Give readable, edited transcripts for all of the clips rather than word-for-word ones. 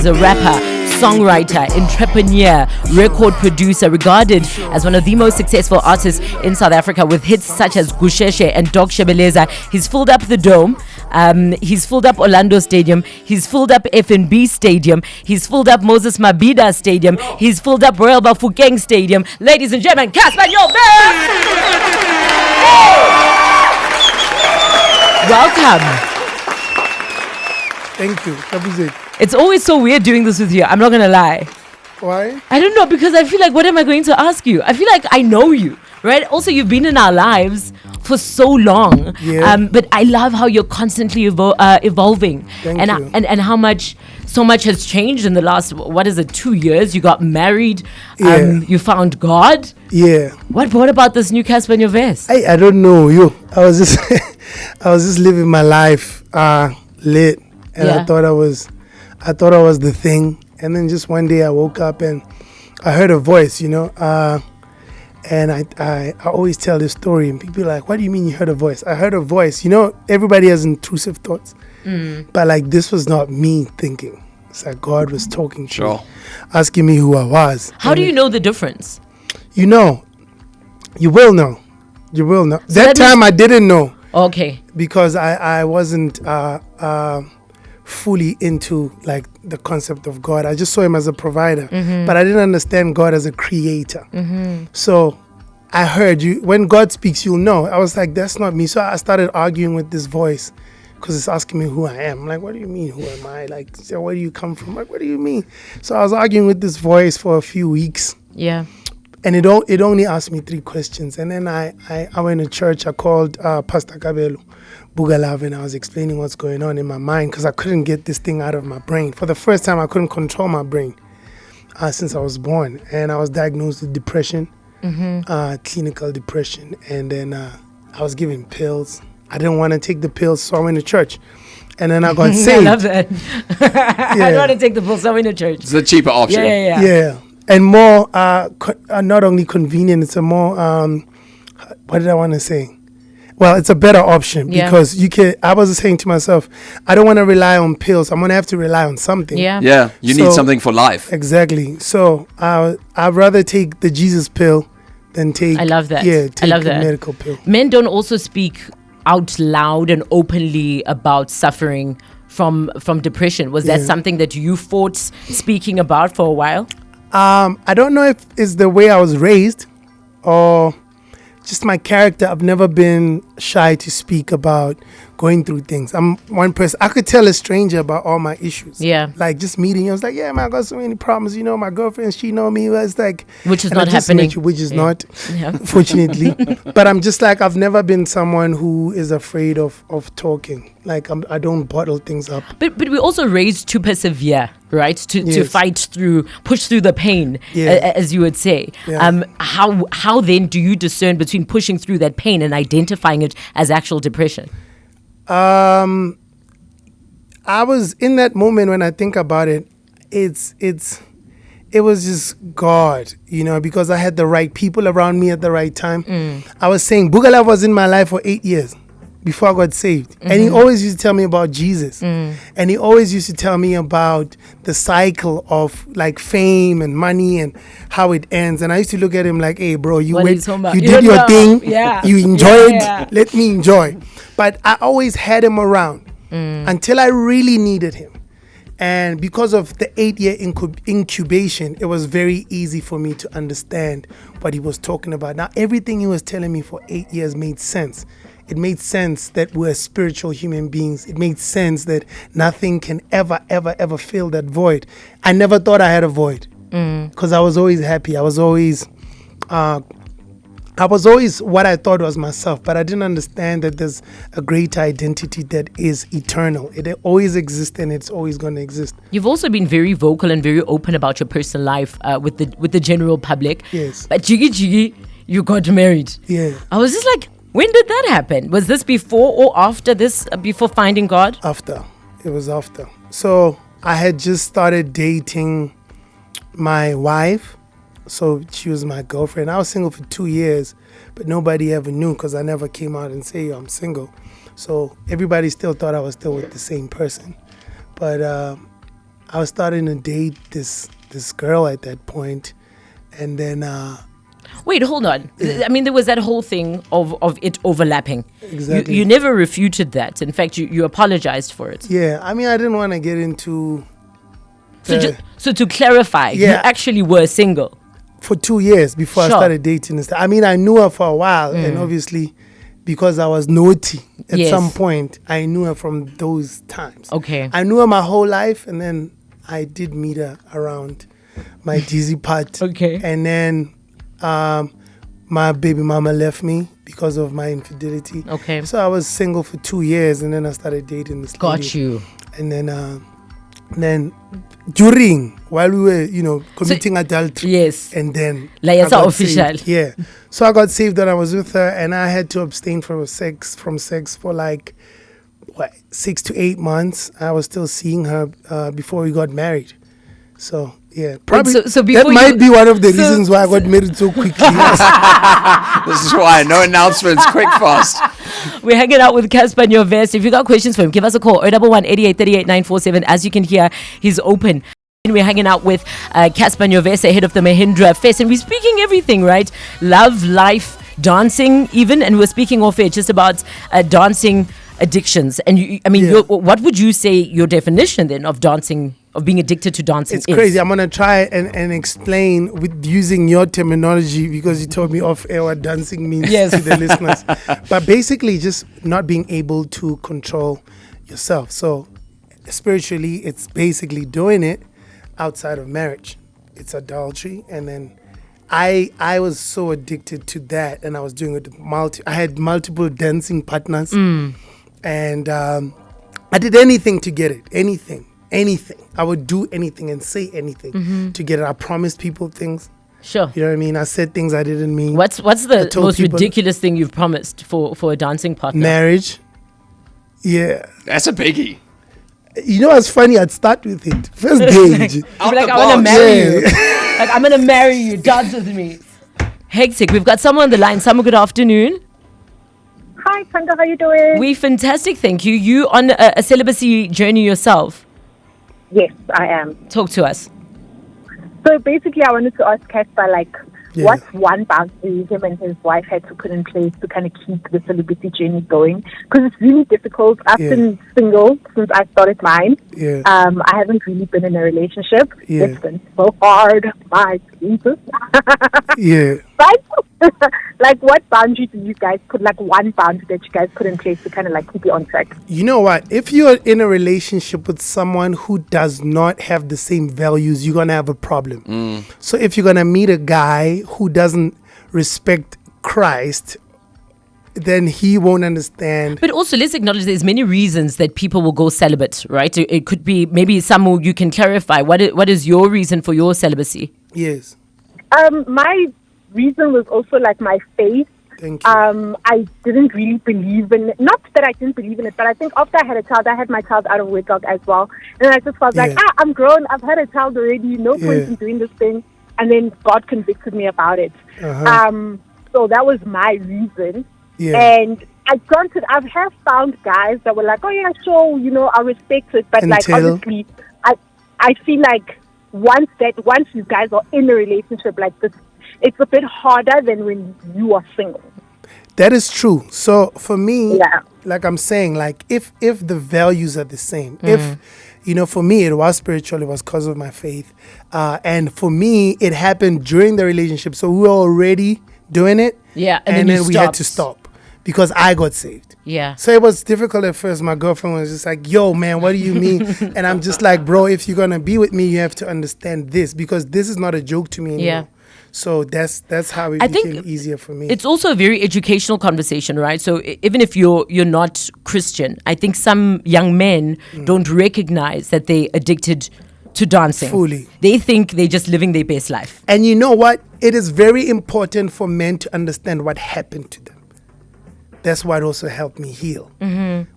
a rapper, songwriter, entrepreneur, record producer, regarded as one of the most successful artists in South Africa with hits such as Gusheshe and Dog Shebeleza. He's filled up the Dome. He's filled up Orlando Stadium. He's filled up FNB Stadium. He's filled up Moses Mabhida Stadium. He's filled up Royal Bafokeng Stadium. Ladies and gentlemen, Cassper Nyovest! Welcome. Thank you. That was it. It's always so weird doing this with you. I'm not going to lie. Why? I don't know, because I feel like, what am I going to ask you? I feel like I know you, right? Also, you've been in our lives for so long. Yeah. But I love how you're constantly evolving. Thank you. And how so much has changed in the last, 2 years? You got married. Yeah. You found God. Yeah. What about this new Cassper Nyovest? I don't know. I was just I was just living my life lit, and Yeah. I thought I was the thing. And then just one day I woke up and I heard a voice, and I always tell this story, and people are like, what do you mean you heard a voice? I heard a voice. Everybody has intrusive thoughts, but like, this was not me thinking. It's like God was talking to me, asking me who I was. How do you know the difference? You will know. That time I didn't know. Okay. Because I wasn't fully into like the concept of God. I just saw him as a provider, but I didn't understand God as a creator. So I heard you, when God speaks, you'll know. I was like, that's not me. So I started arguing with this voice because it's asking me who I am. I'm like, what do you mean, who am I? Like, so where do you come from? Like, what do you mean? So I was arguing with this voice for a few weeks. Yeah. And it only asked me 3 questions. And then I went to church. I called Pastor Kabelo Bugalav, and I was explaining what's going on in my mind because I couldn't get this thing out of my brain. For the first time, I couldn't control my brain since I was born. And I was diagnosed with depression, clinical depression. And then I was given pills. I didn't want to take the pills, so I went to church. And then I got saved. I love that. I don't want to take the pills, so I went to church. It's a cheaper option. Yeah. And more, not only convenient, it's a more, what did I want to say? Well, it's a better option because I was saying to myself, I don't want to rely on pills. I'm going to have to rely on something. Yeah, you need something for life. Exactly. So I'd rather take the Jesus pill than take, I love that. Take I love the that. medical pill. Men don't also speak out loud and openly about suffering from depression. Was that something that you fought speaking about for a while? I don't know if it's the way I was raised or just my character. I've never been shy to speak about going through things. I'm one person. I could tell a stranger about all my issues. Yeah. Like just meeting you. I was like, yeah, man, I got so many problems. My girlfriend, she know me. It's like, which is not happening. Which is not, fortunately. But I'm just like, I've never been someone who is afraid of talking. Like I don't bottle things up. But we also raised to persevere, right? To fight through, push through the pain, as you would say. Yeah. How then do you discern between pushing through that pain and identifying it as actual depression? I was in that moment when I think about it, it was just God, because I had the right people around me at the right time. I was saying Bugala was in my life for 8 years before I got saved. And he always used to tell me about Jesus. And he always used to tell me about the cycle of like fame and money and how it ends. And I used to look at him like, hey, bro, you did your thing. You enjoyed. Let me enjoy. But I always had him around until I really needed him. And because of the 8-year incubation, it was very easy for me to understand what he was talking about. Now, everything he was telling me for 8 years made sense. It made sense that we're spiritual human beings. It made sense that nothing can ever, ever, ever fill that void. I never thought I had a void because I was always happy. I was always what I thought was myself, but I didn't understand that there's a greater identity that is eternal. It always exists and it's always going to exist. You've also been very vocal and very open about your personal life with the general public. Yes. But Jiggy, you got married. Yeah. I was just like, when did that happen? Was this before or after this, before finding God? After. It was after. So I had just started dating my wife. So she was my girlfriend. I was single for 2 years, but nobody ever knew because I never came out and say I'm single. So everybody still thought I was still with the same person. But I was starting to date this girl at that point, and then Wait, hold on. Yeah. I mean, there was that whole thing of it overlapping. Exactly. You never refuted that. In fact, you apologized for it. yeah, I mean, I didn't want to get into So to clarify, you Yeah. actually were single. for 2 years before I Sure. started dating and stuff. I mean, I knew her for a while, and obviously, because I was naughty at Yes. some point, I knew her from those times. Okay. I knew her my whole life, and then I did meet her around my dizzy part. Okay. And then my baby mama left me because of my infidelity. Okay. So I was single for 2 years, and then I started dating this Got lady. you. And then during, while we were, committing adultery. Yes. And then Like, it's I got official. saved. Yeah. So I got saved when I was with her, and I had to abstain from sex for like 6 to 8 months. I was still seeing her before we got married. So yeah, probably so that before might you- be one of the so- reasons why I got married so quickly. This is why. No announcements. Quick, fast. We're hanging out with Cassper Nyovest. If you got questions for him, give us a call. 011-8838-947. As you can hear, he's open. And we're hanging out with Cassper Nyovest, head of the Mahindra Fest. And we're speaking everything, right? Love, life, dancing even. And we're speaking off air just about dancing addictions. And Yeah. what would you say your definition then of dancing, of being addicted to dancing It's is? crazy. I'm gonna try and explain with using your terminology, because you told me off air what dancing means Yes. to the listeners. But basically, just not being able to control yourself. So spiritually, it's basically doing it outside of marriage. It's adultery, and then I was so addicted to that, and I was doing it with I had multiple dancing partners, and I did anything to get it. Anything. I would do anything and say anything to get it. I promised people things. Sure. You know what I mean? I said things I didn't mean. What's I the told most people- ridiculous thing you've promised for a dancing partner? Marriage. Yeah. That's a biggie. You know what's funny? I'd start with it. First day. You'd be Out like, the I want to box. marry Yeah. you. Like, I'm going to marry you. Dance with me. Hectic. We've got someone on the line. Someone, good afternoon. Hi, Thando, how you doing? We fantastic, thank you. You on a celibacy journey yourself? Yes, I am. Talk to us. So basically, I wanted to ask Cassper, Yeah. what's one boundary him and his wife had to put in place to kind of keep the celibacy journey going? Because it's really difficult. I've Yeah. been single since I started mine. Yeah. I haven't really been in a relationship. Yeah. It's been so hard. My Jesus. Yeah. Right? What boundary do you guys put, one boundary that you guys put in place to kind of keep you on track? You know what? If you're in a relationship with someone who does not have the same values, you're going to have a problem. So if you're going to meet a guy who doesn't respect Christ, then he won't understand. But also, let's acknowledge there's many reasons that people will go celibate, right? It could be maybe some you can clarify. What is your reason for your celibacy? Yes. My reason was also my faith. Thank you. I didn't really believe in it. Not that I didn't believe in it, but I think after I had a child, I had my child out of wedlock as well. And I just felt Yeah. I'm grown. I've had a child already. No point Yeah. in doing this thing. And then God convicted me about it. Uh-huh. So that was my reason. Yeah. And I have found guys that were like, oh yeah, sure, I respect it. But Until- honestly, I feel like once you guys are in a relationship like this, it's a bit harder than when you are single. That is true. So for me, Yeah. like I'm saying, if the values are the same, if for me it was spiritual, it was because of my faith, and for me it happened during the relationship. So we were already doing it, Yeah, and then then you we had to stopped. stop because I got saved. Yeah. So it was difficult at first. My girlfriend was just like, yo, man, what do you mean? And I'm just like, bro, if you're going to be with me, you have to understand this, because this is not a joke to me anymore. Yeah. So that's how it I became think easier for me. It's also a very educational conversation, right? So even if you're not Christian, I think some young men don't recognize that they're addicted to dancing. Fully. They think they're just living their best life. And you know what? It is very important for men to understand what happened to them. That's what also helped me heal.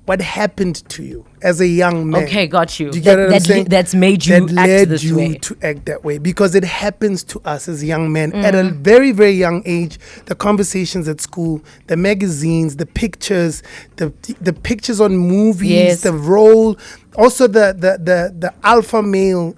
what happened to you as a young man. Okay, got you. Do you get what I'm saying? That's made you that act led this you way. to act that way, because it happens to us as young men at a very, very young age. The conversations at school, the magazines, the pictures, the pictures on movies, Yes. the role, also the alpha male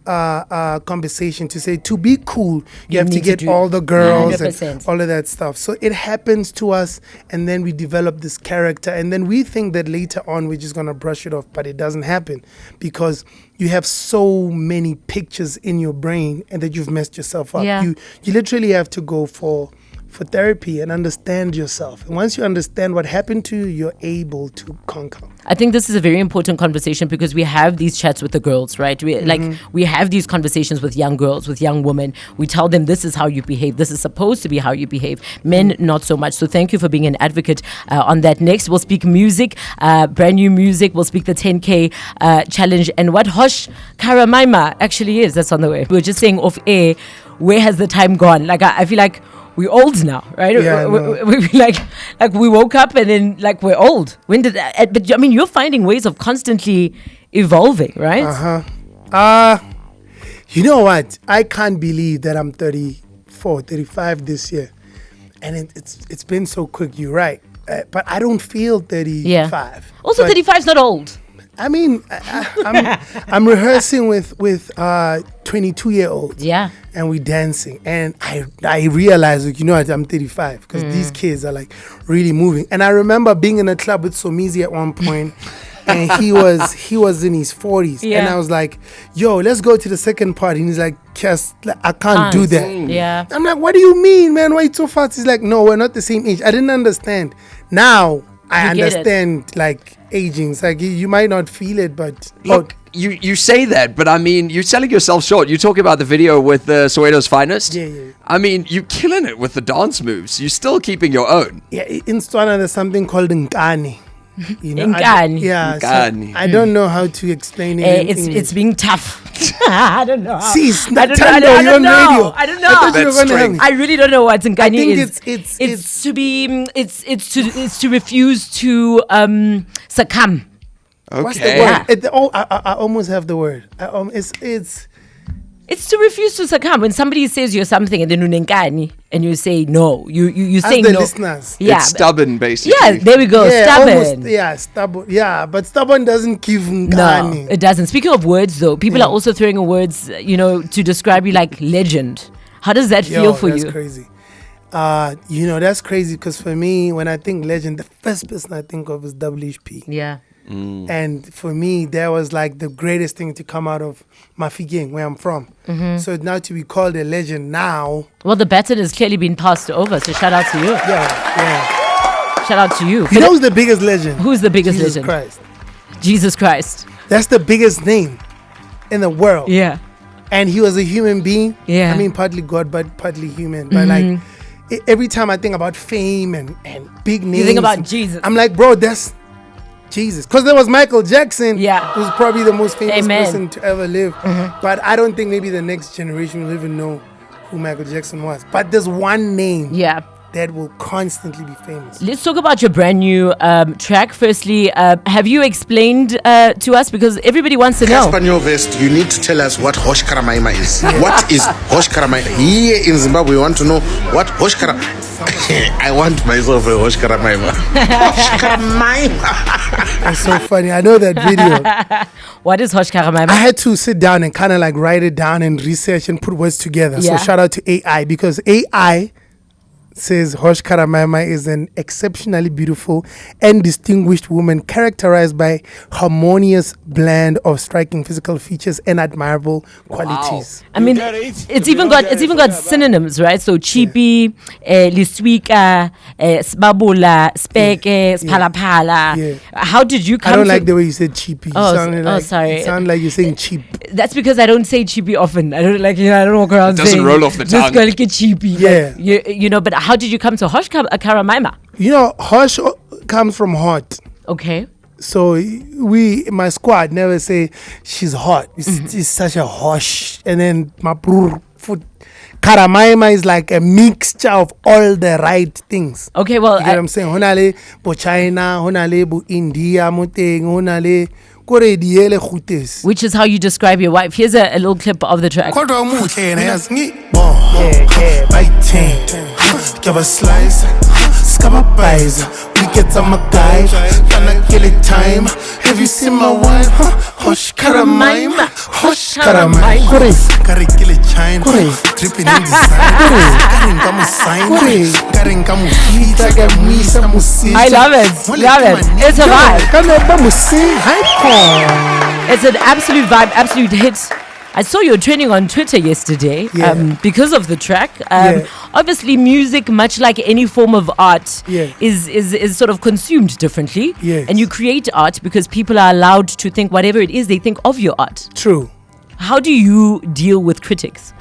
conversation to say, to be cool, you have to need to get do all the girls and 100%. all of that stuff. So it happens to us, and then we develop this character, and then we think that later on we're just gonna brush it off, but it doesn't happen, because you have so many pictures in your brain and that you've messed yourself up. Yeah. You literally have to go for therapy and understand yourself. And once you understand what happened to you, you're able to conquer. I think this is a very important conversation, because we have these chats with the girls, right? We have these conversations with young girls, with young women. We tell them this is how you behave. This is supposed to be how you behave. Men, not so much. So thank you for being an advocate on that. Next, we'll speak music, brand new music. We'll speak the 10K challenge and what Hosh Karamaima actually is. That's on the way. We were just saying off air, where has the time gone? Like, I feel like we're old now, right? Yeah, we like we woke up and then like we're old. When did that? But I mean, you're finding ways of constantly evolving, right? You know what? I can't believe that I'm 34, 35 this year. And it's been so quick, you're right. But I don't feel 35. Yeah. Also, But 35 is not old. I mean, I'm rehearsing with 22-year-olds. Yeah. And we dancing, and I realized, like, you know what, I'm 35, because these kids are like really moving. And I remember being in a club with Somizi at one point, and he was in his 40s, Yeah. and I was like, yo, let's go to the second part. And he's like, Cass, I can't do that. Yeah. I'm like, what do you mean, man? Why you so fast? He's like, no, we're not the same age. I didn't understand. Now I You get it. understand, like, aging. It's like you might not feel it, but Look, you say that, but I mean, you're selling yourself short. You talk about the video with Soweto's Finest. Yeah. I mean, you're killing it with the dance moves. You're still keeping your own. yeah, in Tswana there's something called nkani. You know, Nkani. yeah, so Nkani. I don't know how to explain it. in It's English. being tough. I don't know. See, it's I don't know. Thando, I don't you're on know. radio. I don't I thought know. you were That's gonna help strange. me. I really don't know what Nkani think is. it's to be it's to refuse to succumb. Okay. What's the word? I almost have the word. It's to refuse to succumb. When somebody says you're something and then unenkani and you say no, you As say the no. listeners. Yeah, It's stubborn, basically. yeah. There we go. Stubborn. almost, yeah, stubborn. Yeah, but stubborn doesn't give No, nkani. it doesn't. Speaking of words, though, people are also throwing words, to describe you like legend. How does that feel for that's you? crazy. That's crazy, because for me, when I think legend, the first person I think of is WHP. Yeah. And for me, that was like the greatest thing to come out of Mafikeng, where I'm from. So now to be called a legend now, Well, the baton has clearly been passed over, so shout out to you. yeah. Shout out to you. You know who's the biggest legend? Who's the biggest Jesus legend? Christ. Jesus Christ. That's the biggest name in the world. Yeah. And he was a human being. Yeah. I mean, partly God, but partly human. But like, every time I think about fame and big names, You think about Jesus. I'm like, bro, that's Jesus. Because there was Michael Jackson, Yeah. who's probably the most famous Amen. person to ever live. But I don't think maybe the next generation will even know who Michael Jackson was. But there's one name Yeah. that will constantly be famous. Let's talk about your brand new track. Firstly, have you explained to us, because everybody wants to know? Cassper Nyovest, you need to tell us what Hosh Karamaima is. What is Hosh Karamaima? Here in Zimbabwe, we want to know what Hosh Karamaima. I want myself a Hosh Karamaima. Hosh Karamaima. That's so funny. I know that video. What is Hosh Karamaima? I had to sit down and kind of like write it down and research and put words together. Yeah. So shout out to AI, because AI says Hosh Karamaima is an exceptionally beautiful and distinguished woman characterized by harmonious blend of striking physical features and admirable qualities. I mean, it's even got synonyms, right? So chipi, liswika, sbabula, speke, spalapala. Yeah. How did you come I don't to like the way you said cheapy. Oh, Sounded oh, like, sorry. It sounded like you're saying cheap. That's because I don't say chippy often. I don't I don't walk around It doesn't saying roll off the just tongue. go like a chippy. Yeah. Like, but how did you come to Hosh Karamaima? You know, Hosh comes from hot. Okay. So my squad never say she's hot. It's such a Hosh. And then my brr food. Karamaima is like a mixture of all the right things. Okay, well, you get what I'm saying? Honale bo China, honale bo India, moteng, honale kore diele khutes. which is how you describe your wife. Here's a little clip of the track. Kodwa umuhle na yasingi. Yeah, by 10. Give a slice. Skabapaiza. We get some guy. Gonna kill it time. Have you seen my wife? Hosh Karamaima. Hosh Karamaima. Kare kill it China. Tripping in design. Karin kamu sign. Karin kamu feet. Misa musi. I love it. Love it. It's a vibe. Kana musi. Hype. It's an absolute vibe, absolute hit. I saw you trending on Twitter yesterday because of the track. Obviously, music, much like any form of art, is sort of consumed differently. Yes. And you create art because people are allowed to think whatever it is they think of your art. True. How do you deal with critics?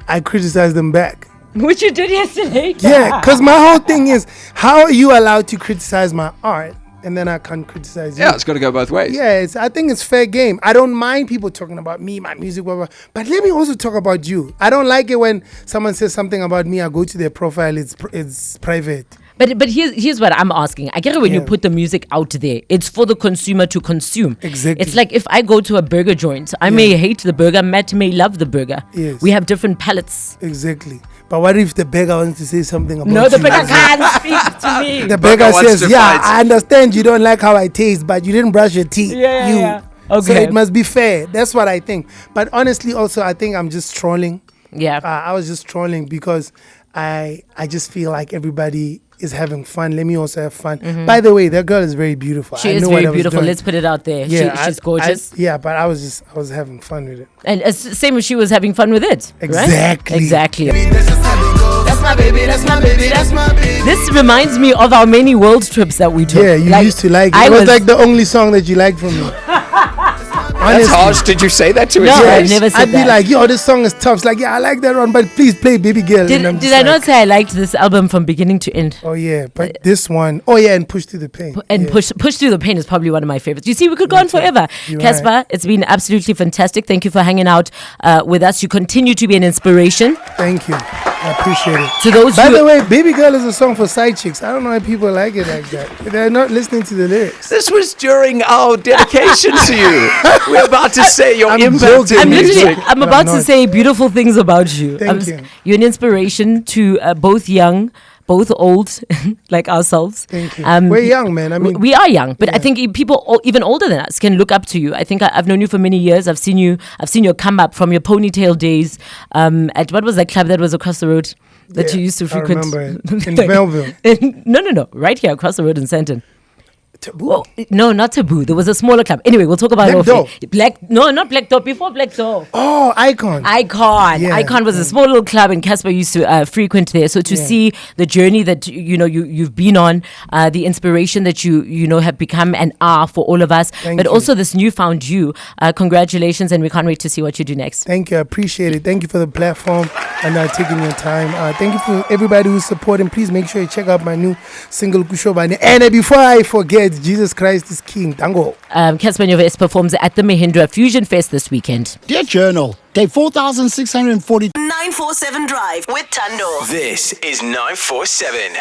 I criticize them back. Which you did yesterday. Yeah, because my whole thing is, how are you allowed to criticize my art and then I can't criticize you? Yeah, it's got to go both ways. Yeah, I think it's fair game. I don't mind people talking about me, my music, blah, blah, but let me also talk about you. I don't like it when someone says something about me, I go to their profile, it's private. But here's what I'm asking. I get it when you put the music out there. It's for the consumer to consume. Exactly. It's like if I go to a burger joint, I may hate the burger, Matt may love the burger. Yes. We have different palates. Exactly. But what if the beggar wants to say something about No, the you? beggar can't speak to me. The beggar wants says, to yeah, fight. I understand you don't like how I taste, but you didn't brush your teeth. Yeah. So Okay. it must be fair. That's what I think. But honestly, also, I think I'm just trolling. Yeah. I was just trolling because I just feel like everybody is having fun. Let me also have fun. By the way, that girl is very beautiful. She I is know what very I was beautiful. doing. Let's put it out there. Yeah, She's gorgeous. But I was having fun with it. And same as she was having fun with it. Exactly. Right? Exactly. That's my baby, that's my baby, that's my baby. This reminds me of our many world trips that we took. Yeah, you used to like it. I It was was like the only song that you liked from me. That's harsh. Did you say that to his No, I face? never said I'd be that. like, yo, this song is tough. It's like, yeah, I like that one, but please play Baby Girl. And I'm Did just I like, not say I liked this album from beginning to end? Oh yeah, but this one, and Push Through the Pain. And Yeah. push through the pain is probably one of my favorites. You see, we could go on forever. You're Cassper, right. it's been absolutely fantastic. Thank you for hanging out with us. You continue to be an inspiration Thank you. I appreciate it. to those By who. the way, Baby Girl is a song for side chicks. I don't know why people like it like that. They're not listening to the lyrics. This was during our dedication to you. We're about to say your I'm impact joking. in I'm music. literally. I'm No, about I'm to not. say beautiful things about you. Thank you. You're an inspiration to both young, both old, like ourselves. Thank you. We're young, man. I mean, We are young, but I think people even older than us can look up to you. I think I've known you for many years. I've seen your come up from your ponytail days. At what was that club that was across the road that you used to I frequent? remember it. In Melville. No, right here across the road in Sandton. Taboo. Oh, no, not Taboo. There was a smaller club. Anyway, we'll talk about Black it. Door. Not Black Door. Before Black Door. Oh, Icon. Icon. Icon was a small little club, and Cassper used to frequent there. So to see the journey that you've been on, the inspiration that you have become and are for all of us, Thank but you. also this newfound you. Congratulations, and we can't wait to see what you do next. Thank you. I appreciate it. Thank you for the platform and taking your time. Thank you for everybody who's supporting. Please make sure you check out my new single, Kushobani. And before I forget, Jesus Christ is King. Tango. Cassper Nyovest performs at the Mahindra Fusion Fest this weekend. Dear Journal, day 4640. 947 Drive with Thando. This is 947.